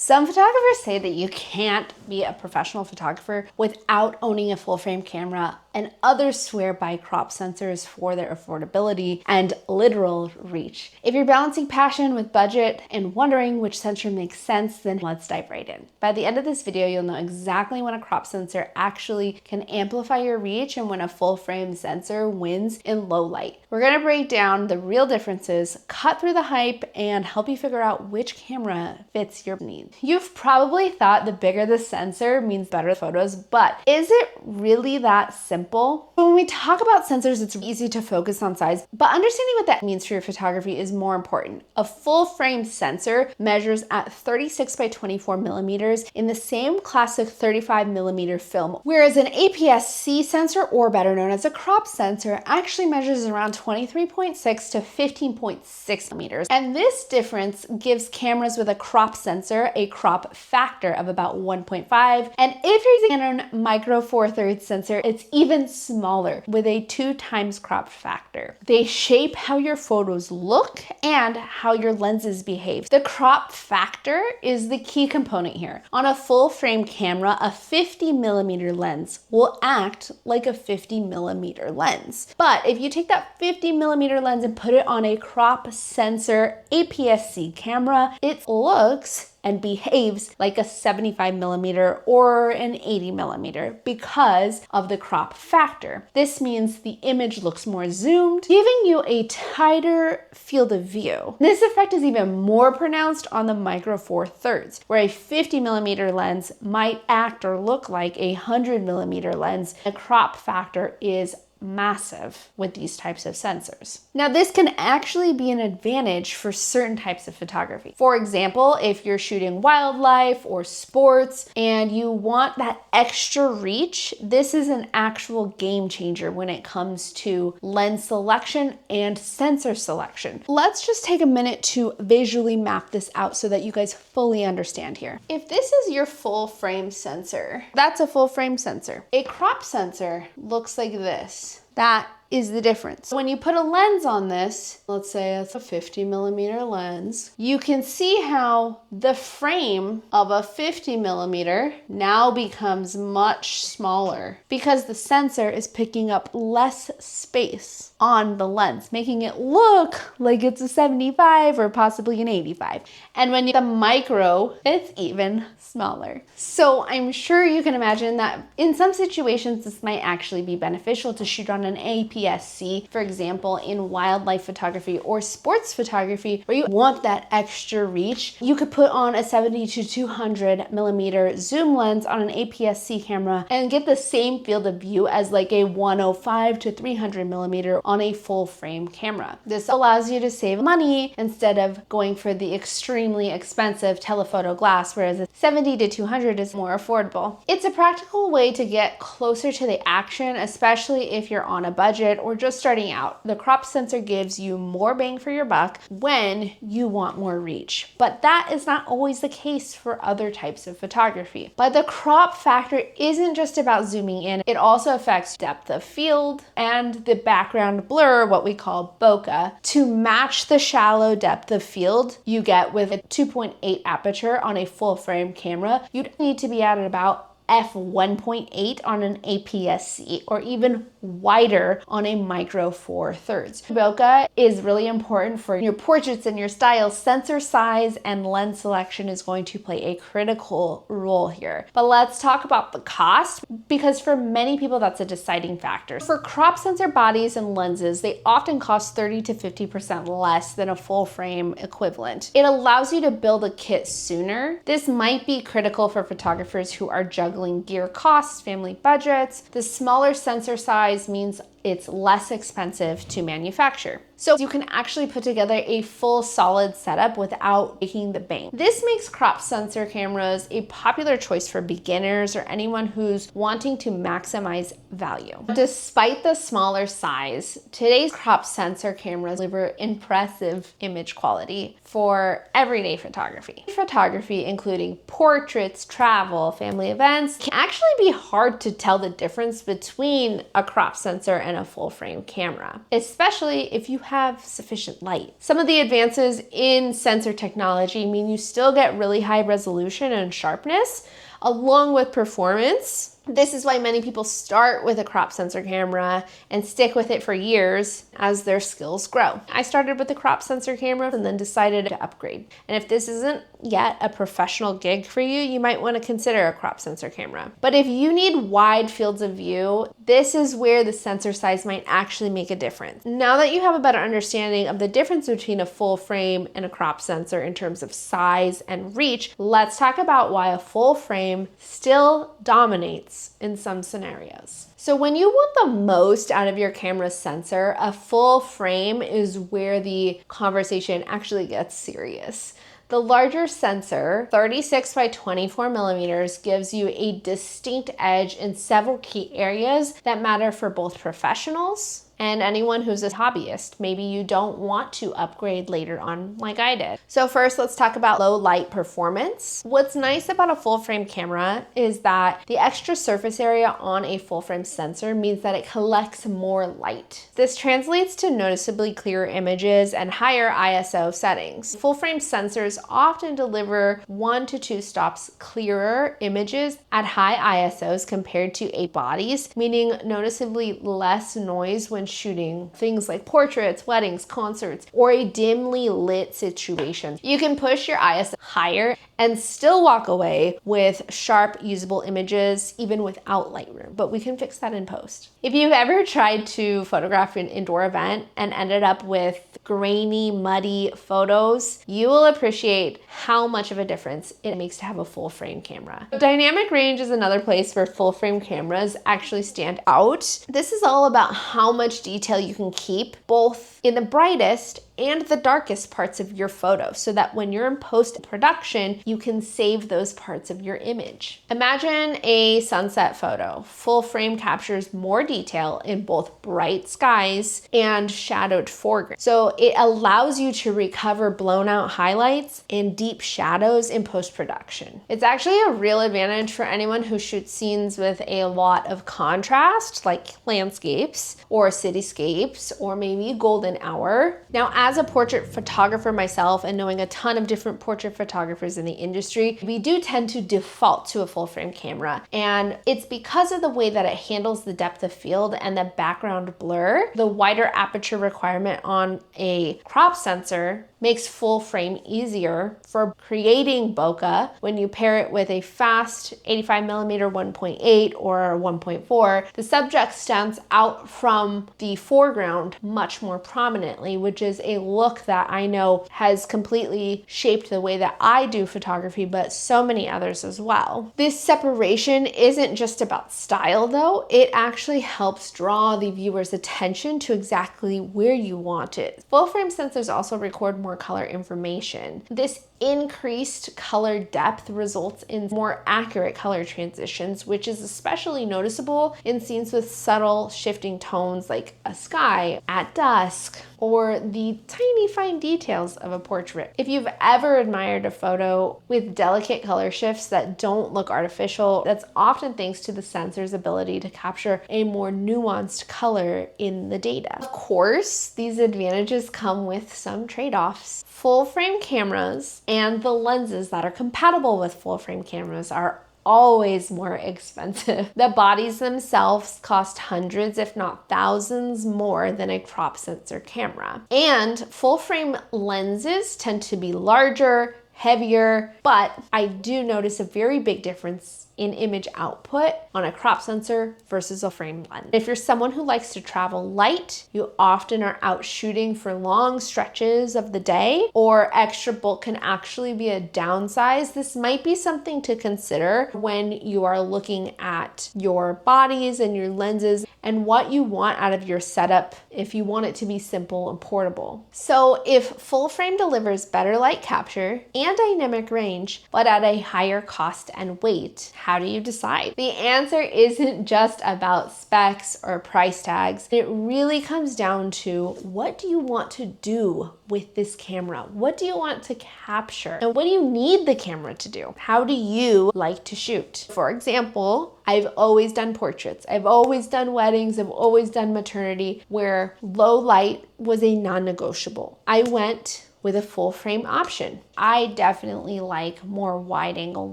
Some photographers say that you can't be a professional photographer without owning a full frame camera, and others swear by crop sensors for their affordability and literal reach. If you're balancing passion with budget and wondering which sensor makes sense, then let's dive right in. By the end of this video, you'll know exactly when a crop sensor actually can amplify your reach and when a full frame sensor wins in low light. We're gonna break down the real differences, cut through the hype, and help you figure out which camera fits your needs. You've probably thought the bigger the sensor means better photos, but is it really that simple? When we talk about sensors, it's easy to focus on size, but understanding what that means for your photography is more important. A full frame sensor measures at 36 by 24 millimeters in the same classic 35 millimeter film, whereas an APS-C sensor, or better known as a crop sensor, actually measures around 23.6 to 15.6 millimeters. And this difference gives cameras with a crop sensor a crop factor of about 1.5. And if you're using a Canon Micro Four Thirds sensor, it's even smaller with a 2 times crop factor. They shape how your photos look and how your lenses behave. The crop factor is the key component here. On a full frame camera, a 50 millimeter lens will act like a 50 millimeter lens. But if you take that 50 millimeter lens and put it on a crop sensor APS-C camera, it looks and behaves like a 75 millimeter or an 80 millimeter because of the crop factor. This means the image looks more zoomed, giving you a tighter field of view. This effect is even more pronounced on the Micro Four Thirds, where a 50 millimeter lens might act or look like a 100 millimeter lens. The crop factor is massive with these types of sensors. Now, this can actually be an advantage for certain types of photography. For example, if you're shooting wildlife or sports and you want that extra reach, this is an actual game changer when it comes to lens selection and sensor selection. Let's just take a minute to visually map this out so that you guys fully understand here. If this is your full frame sensor, that's a full frame sensor. A crop sensor looks like this. That is the difference. When you put a lens on this, let's say it's a 50 millimeter lens, you can see how the frame of a 50 millimeter now becomes much smaller because the sensor is picking up less space on the lens, making it look like it's a 75 or possibly an 85. And when you the micro, it's even smaller. So I'm sure you can imagine that in some situations, this might actually be beneficial to shoot on an APS-C, for example, in wildlife photography or sports photography, where you want that extra reach. You could put on a 70 to 200 millimeter zoom lens on an APS-C camera and get the same field of view as like a 105 to 300 millimeter on a full frame camera. This allows you to save money instead of going for the extremely expensive telephoto glass, whereas a 70 to 200 is more affordable. It's a practical way to get closer to the action, especially if you're on a budget or just starting out. The crop sensor gives you more bang for your buck when you want more reach, but that is not always the case for other types of photography. But the crop factor isn't just about zooming in, it also affects depth of field and the background blur, what we call bokeh, to match the shallow depth of field you get with a 2.8 aperture on a full frame camera. You'd need to be at about f1.8 on an APS-C or even wider on a Micro Four Thirds. Bokeh is really important for your portraits and your style. Sensor size and lens selection is going to play a critical role here. But let's talk about the cost, because for many people that's a deciding factor. For crop sensor bodies and lenses, they often cost 30 to 50% less than a full frame equivalent. It allows you to build a kit sooner. This might be critical for photographers who are juggling gear costs, family budgets. The smaller sensor size means it's less expensive to manufacture. So you can actually put together a full solid setup without breaking the bank. This makes crop sensor cameras a popular choice for beginners or anyone who's wanting to maximize value. Despite the smaller size, today's crop sensor cameras deliver impressive image quality for everyday photography. Photography, including portraits, travel, family events, can actually be hard to tell the difference between a crop sensor and than a full frame camera, especially if you have sufficient light. Some of the advances in sensor technology mean you still get really high resolution and sharpness, along with performance. This is why many people start with a crop sensor camera and stick with it for years as their skills grow. I started with the crop sensor camera and then decided to upgrade. And if this isn't yet a professional gig for you, you might want to consider a crop sensor camera. But if you need wide fields of view, this is where the sensor size might actually make a difference. Now that you have a better understanding of the difference between a full frame and a crop sensor in terms of size and reach, let's talk about why a full frame still dominates in some scenarios. So when you want the most out of your camera's sensor, a full frame is where the conversation actually gets serious. The larger sensor, 36 by 24 millimeters, gives you a distinct edge in several key areas that matter for both professionals and anyone who's a hobbyist. Maybe you don't want to upgrade later on like I did. So first, let's talk about low light performance. What's nice about a full frame camera is that the extra surface area on a full frame sensor means that it collects more light. This translates to noticeably clearer images and higher ISO settings. Full frame sensors often deliver 1 to 2 stops clearer images at high ISOs compared to a bodies, meaning noticeably less noise when shooting things like portraits, weddings, concerts, or a dimly lit situation. You can push your ISO higher and still walk away with sharp, usable images even without Lightroom, but we can fix that in post. If you've ever tried to photograph an indoor event and ended up with grainy, muddy photos, you will appreciate how much of a difference it makes to have a full frame camera. Dynamic range is another place where full frame cameras actually stand out. This is all about how much detail you can keep both in the brightest and the darkest parts of your photo, so that when you're in post-production, you can save those parts of your image. Imagine a sunset photo. Full frame captures more detail in both bright skies and shadowed foreground. So it allows you to recover blown out highlights and deep shadows in post-production. It's actually a real advantage for anyone who shoots scenes with a lot of contrast, like landscapes or cityscapes, or maybe golden hour. Now, as a portrait photographer myself and knowing a ton of different portrait photographers in the industry, we do tend to default to a full frame camera. And it's because of the way that it handles the depth of field and the background blur. The wider aperture requirement on a crop sensor makes full frame easier for creating bokeh when you pair it with a fast 85mm 1.8 or 1.4. The subject stands out from the foreground much more prominently, which is a look that I know has completely shaped the way that I do photography, but so many others as well. This separation isn't just about style though, it actually helps draw the viewer's attention to exactly where you want it. Full frame sensors also record more color information. This increased color depth results in more accurate color transitions, which is especially noticeable in scenes with subtle shifting tones like a sky at dusk or the tiny fine details of a portrait. If you've ever admired a photo with delicate color shifts that don't look artificial, that's often thanks to the sensor's ability to capture a more nuanced color in the data. Of course, these advantages come with some trade-offs. Full frame cameras and the lenses that are compatible with full frame cameras are always more expensive. The bodies themselves cost hundreds, if not thousands more than a crop sensor camera. And full frame lenses tend to be larger, heavier, but I do notice a very big difference in image output on a crop sensor versus a frame lens. If you're someone who likes to travel light, you often are out shooting for long stretches of the day, or extra bulk can actually be a downsize. This might be something to consider when you are looking at your bodies and your lenses and what you want out of your setup if you want it to be simple and portable. So if full frame delivers better light capture and dynamic range, but at a higher cost and weight, how do you decide? The answer isn't just about specs or price tags. It really comes down to, what do you want to do with this camera? What do you want to capture? And what do you need the camera to do? How do you like to shoot? For example, I've always done portraits. I've always done weddings. I've always done maternity, where low light was a non-negotiable. I went with a full frame option. I definitely like more wide angle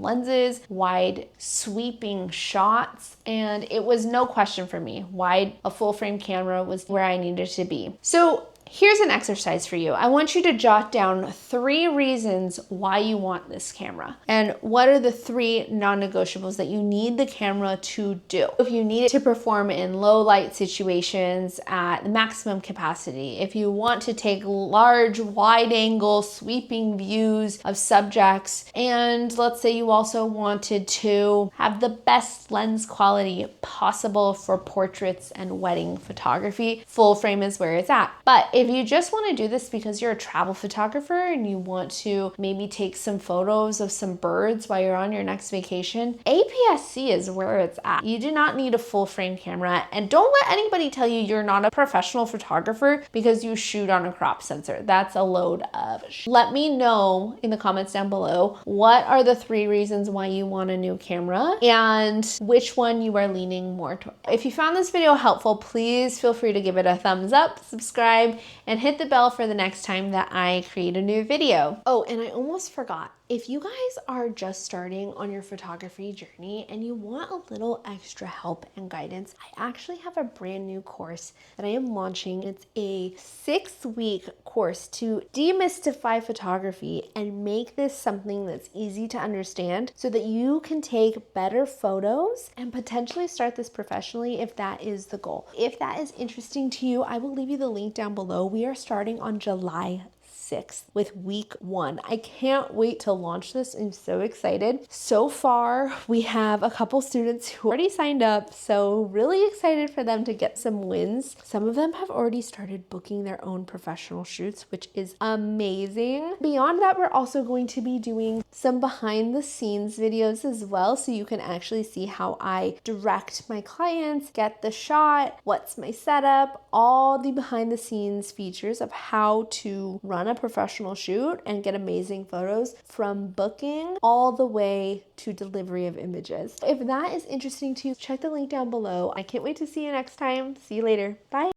lenses, wide sweeping shots, and it was no question for me. A full frame camera was where I needed to be. So here's an exercise for you. I want you to jot down 3 reasons why you want this camera. And what are the 3 non-negotiables that you need the camera to do? If you need it to perform in low light situations at the maximum capacity, if you want to take large, wide angle, sweeping views of subjects, and let's say you also wanted to have the best lens quality possible for portraits and wedding photography, full frame is where it's at. But if you just want to do this because you're a travel photographer and you want to maybe take some photos of some birds while you're on your next vacation, APS-C is where it's at. You do not need a full frame camera, and don't let anybody tell you you're not a professional photographer because you shoot on a crop sensor. That's a load of shit. Let me know in the comments down below, what are the 3 reasons why you want a new camera and which one you are leaning more toward. If you found this video helpful, please feel free to give it a thumbs up, subscribe, and hit the bell for the next time that I create a new video. Oh, and I almost forgot. If you guys are just starting on your photography journey and you want a little extra help and guidance, I actually have a brand new course that I am launching. It's a 6-week course to demystify photography and make this something that's easy to understand so that you can take better photos and potentially start this professionally if that is the goal. If that is interesting to you, I will leave you the link down below. We are starting on July 6th with week 1. I can't wait to launch this. I'm so excited. So far, we have a couple students who already signed up, so really excited for them to get some wins. Some of them have already started booking their own professional shoots, which is amazing. Beyond that, we're also going to be doing some behind the scenes videos as well, so you can actually see how I direct my clients, get the shot, what's my setup, all the behind the scenes features of how to run a professional shoot and get amazing photos from booking all the way to delivery of images. If that is interesting to you, check the link down below. I can't wait to see you next time. See you later. Bye.